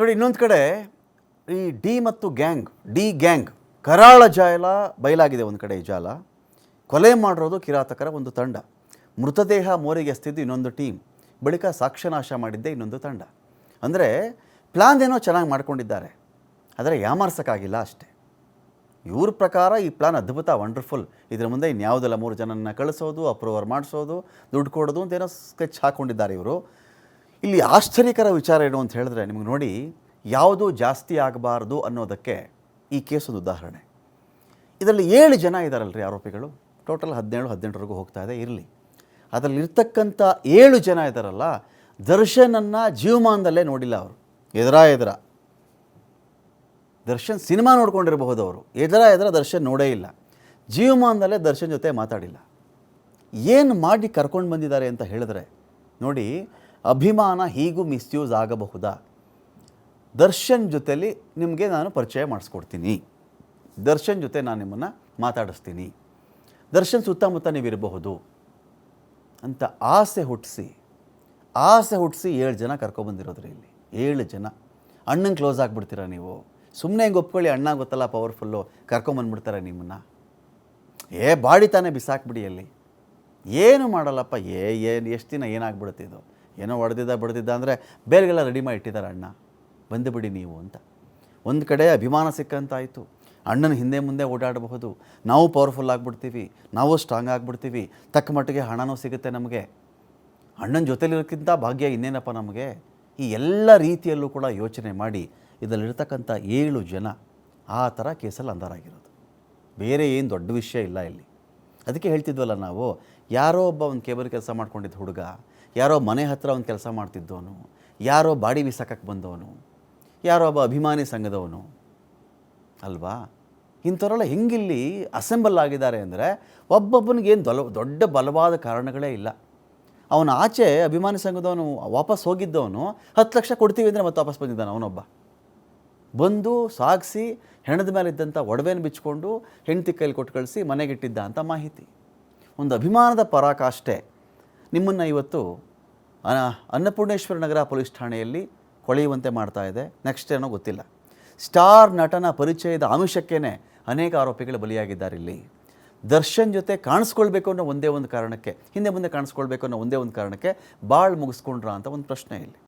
ನೋಡಿ, ಇನ್ನೊಂದು ಕಡೆ ಈ ಡಿ ಗ್ಯಾಂಗ್ ಕರಾಳ ಜಾಲ ಬಯಲಾಗಿದೆ. ಒಂದು ಕಡೆ ಈ ಜಾಲ ಕೊಲೆ ಮಾಡಿರೋದು ಕಿರಾತಕರ ಒಂದು ತಂಡ, ಮೃತದೇಹ ಮೋರಿಗೆ ಎಸ್ತಿದ್ದು ಇನ್ನೊಂದು ಟೀಮ್, ಬಳಿಕ ಸಾಕ್ಷ್ಯನಾಶ ಮಾಡಿದ್ದೆ ಇನ್ನೊಂದು ತಂಡ. ಅಂದರೆ ಪ್ಲ್ಯಾನ್ ಏನೋ ಚೆನ್ನಾಗಿ ಮಾಡ್ಕೊಂಡಿದ್ದಾರೆ, ಆದರೆ ಯಾಮಾರ್ಸೋಕ್ಕಾಗಿಲ್ಲ ಅಷ್ಟೇ. ಇವ್ರ ಪ್ರಕಾರ ಈ ಪ್ಲ್ಯಾನ್ ಅದ್ಭುತ, ವಂಡರ್ಫುಲ್, ಇದರ ಮುಂದೆ ಇನ್ಯಾವುದಲ್ಲ, 3 ಜನನ ಕಳಿಸೋದು, ಅಪ್ರೂವರ್ ಮಾಡಿಸೋದು, ದುಡ್ಡು ಕೊಡೋದು ಅಂತೇನೋ ಸ್ಕೆಚ್ ಹಾಕ್ಕೊಂಡಿದ್ದಾರೆ ಇವರು. ಇಲ್ಲಿ ಆಶ್ಚರ್ಯಕರ ವಿಚಾರ ಏನು ಅಂತ ಹೇಳಿದ್ರೆ, ನಿಮಗೆ ನೋಡಿ, ಯಾವುದೂ ಜಾಸ್ತಿ ಆಗಬಾರ್ದು ಅನ್ನೋದಕ್ಕೆ ಈ ಕೇಸ್ ಒಂದು ಉದಾಹರಣೆ. ಇದರಲ್ಲಿ 7 ಜನ ಇದ್ದಾರಲ್ರಿ ಆರೋಪಿಗಳು, ಟೋಟಲ್ 17-18ವರೆಗೂ ಹೋಗ್ತಾ ಇದೆ. ಇರಲಿ, ಅದರಲ್ಲಿ ಇರ್ತಕ್ಕಂಥ 7 ಜನ ಇದ್ದಾರಲ್ಲ, ದರ್ಶನನ್ನು ಜೀವಮಾನದಲ್ಲೇ ನೋಡಿಲ್ಲ ಅವರು. ಎದುರ ದರ್ಶನ್ ಸಿನಿಮಾ ನೋಡ್ಕೊಂಡಿರಬಹುದು, ಅವರು ಎದುರ ದರ್ಶನ್ ನೋಡೇ ಇಲ್ಲ. ಜೀವಮಾನದಲ್ಲೇ ದರ್ಶನ್ ಜೊತೆ ಮಾತಾಡಿಲ್ಲ. ಏನು ಮಾಡಿ ಕರ್ಕೊಂಡು ಬಂದಿದ್ದಾರೆ ಅಂತ ಹೇಳಿದ್ರೆ ನೋಡಿ, ಅಭಿಮಾನ ಹೀಗೂ ಮಿಸ್ಯೂಸ್ ಆಗಬಹುದಾ? ದರ್ಶನ್ ಜೊತೆಲಿ ನಿಮಗೆ ನಾನು ಪರಿಚಯ ಮಾಡಿಸ್ಕೊಡ್ತೀನಿ, ದರ್ಶನ್ ಜೊತೆ ನಾನು ನಿಮ್ಮನ್ನು ಮಾತಾಡಿಸ್ತೀನಿ, ದರ್ಶನ್ ಸುತ್ತಮುತ್ತ ನೀವಿರಬಹುದು ಅಂತ ಆಸೆ ಹುಟ್ಟಿಸಿ 7 ಜನ ಕರ್ಕೊಬಂದಿರೋದ್ರಿ. ಇಲ್ಲಿ 7 ಜನ. ಅಣ್ಣಂಗೆ ಕ್ಲೋಸ್ ಆಗಿಬಿಡ್ತೀರಾ ನೀವು? ಸುಮ್ಮನೆ ಹಿಂಗೆ ಒಪ್ಕೊಳ್ಳಿ, ಅಣ್ಣ ಗೊತ್ತಲ್ಲ ಪವರ್ಫುಲ್ಲು, ಕರ್ಕೊಂಬಂದ್ಬಿಡ್ತಾರೆ ನಿಮ್ಮನ್ನು. ಬಾಡಿ ತಾನೇ ಬಿಸಾಕ್ಬಿಡಿ. ಅಲ್ಲಿ ಏನು ಮಾಡಲ್ಲಪ್ಪ, ಎಷ್ಟು ದಿನ ಏನಾಗ್ಬಿಡುತ್ತೆ ಇದು, ಏನೋ ಬಡ್ದಿದ್ದ ಅಂದರೆ ಬೇರೆಗೆಲ್ಲ ರೆಡಿ ಮಾಡಿ ಇಟ್ಟಿದ್ದಾರೆ ಅಣ್ಣ, ಬಂದುಬಿಡಿ ನೀವು ಅಂತ. ಒಂದು ಕಡೆ ಅಭಿಮಾನ ಸಿಕ್ಕಂತಾಯಿತು, ಅಣ್ಣನ ಹಿಂದೆ ಮುಂದೆ ಓಡಾಡಬಹುದು, ನಾವು ಪವರ್ಫುಲ್ ಆಗಿಬಿಡ್ತೀವಿ, ನಾವು ಸ್ಟ್ರಾಂಗ್ ಆಗಿಬಿಡ್ತೀವಿ, ತಕ್ಕ ಮಟ್ಟಿಗೆ ಹಣನೂ ಸಿಗುತ್ತೆ ನಮಗೆ, ಅಣ್ಣನ ಜೊತೆಲಿರೋಕ್ಕಿಂತ ಭಾಗ್ಯ ಇನ್ನೇನಪ್ಪ ನಮಗೆ. ಈ ಎಲ್ಲ ರೀತಿಯಲ್ಲೂ ಕೂಡ ಯೋಚನೆ ಮಾಡಿ ಇದರಲ್ಲಿರ್ತಕ್ಕಂಥ 7 ಜನ ಆ ಥರ ಕೇಸಲ್ಲಿ ಅಂಧಾರಾಗಿರೋದು. ಬೇರೆ ಏನು ದೊಡ್ಡ ವಿಷಯ ಇಲ್ಲ ಇಲ್ಲಿ. ಅದಕ್ಕೆ ಹೇಳ್ತಿದ್ವಲ್ಲ ನಾವು, ಯಾರೋ ಒಬ್ಬ ಒಂದು ಕೇಬಲ್ ಕೆಲಸ ಮಾಡ್ಕೊಂಡಿದ್ದ ಹುಡುಗ, ಯಾರೋ ಮನೆ ಹತ್ರ ಒಂದು ಕೆಲಸ ಮಾಡ್ತಿದ್ದವನು, ಯಾರೋ ಬಾಡಿ ಬಿಸಾಕಕ್ಕೆ ಬಂದವನು, ಯಾರೋ ಒಬ್ಬ ಅಭಿಮಾನಿ ಸಂಘದವನು ಅಲ್ವಾ, ಇಂಥವರೆಲ್ಲ ಹೆಂಗಿಲ್ಲಿ ಅಸೆಂಬಲ್ ಆಗಿದ್ದಾರೆ ಅಂದರೆ, ಒಬ್ಬೊಬ್ಬನಿಗೇನು ದೊಡ್ಡ ಬಲವಾದ ಕಾರಣಗಳೇ ಇಲ್ಲ. ಅವನ ಆಚೆ ಅಭಿಮಾನಿ ಸಂಘದವನು ವಾಪಸ್ ಹೋಗಿದ್ದವನು 10 ಲಕ್ಷ ಕೊಡ್ತೀವಿ ಅಂದರೆ ಮತ್ತೆ ವಾಪಸ್ ಬಂದಿದ್ದಾನೆ. ಅವನೊಬ್ಬ ಬಂದು ಸಾಗಿಸಿ ಹೆಣದ ಮೇಲೆ ಇದ್ದಂಥ ಒಡವೆನ ಬಿಚ್ಚಿಕೊಂಡು ಹೆಂಡತಿ ಕೈಲಿ ಕೊಟ್ಟು ಕಳಿಸಿ ಮನೆಗಿಟ್ಟಿದ್ದ ಅಂತ ಮಾಹಿತಿ. ಒಂದು ಅಭಿಮಾನದ ಪರಾಕಾಷ್ಠೆ ನಿಮ್ಮನ್ನು ಇವತ್ತು ಅನ್ನಪೂರ್ಣೇಶ್ವರ ನಗರ ಪೊಲೀಸ್ ಠಾಣೆಯಲ್ಲಿ ಕೊಳೆಯುವಂತೆ ಮಾಡ್ತಾ ಇದೆ. ನೆಕ್ಸ್ಟ್ ಏನೋ ಗೊತ್ತಿಲ್ಲ. ಸ್ಟಾರ್ ನಟನ ಪರಿಚಯದ ಆಮಿಷಕ್ಕೇ ಅನೇಕ ಆರೋಪಿಗಳು ಬಲಿಯಾಗಿದ್ದಾರೆ. ಇಲ್ಲಿ ದರ್ಶನ್ ಜೊತೆ ಕಾಣಿಸ್ಕೊಳ್ಬೇಕು ಅನ್ನೋ ಒಂದೇ ಒಂದು ಕಾರಣಕ್ಕೆ, ಹಿಂದೆ ಮುಂದೆ ಕಾಣಿಸ್ಕೊಳ್ಬೇಕು ಅನ್ನೋ ಒಂದೇ ಒಂದು ಕಾರಣಕ್ಕೆ ಬಾಳ್ ಮುಗಿಸ್ಕೊಂಡ್ರಾ ಅಂತ ಒಂದು ಪ್ರಶ್ನೆ ಇಲ್ಲಿ.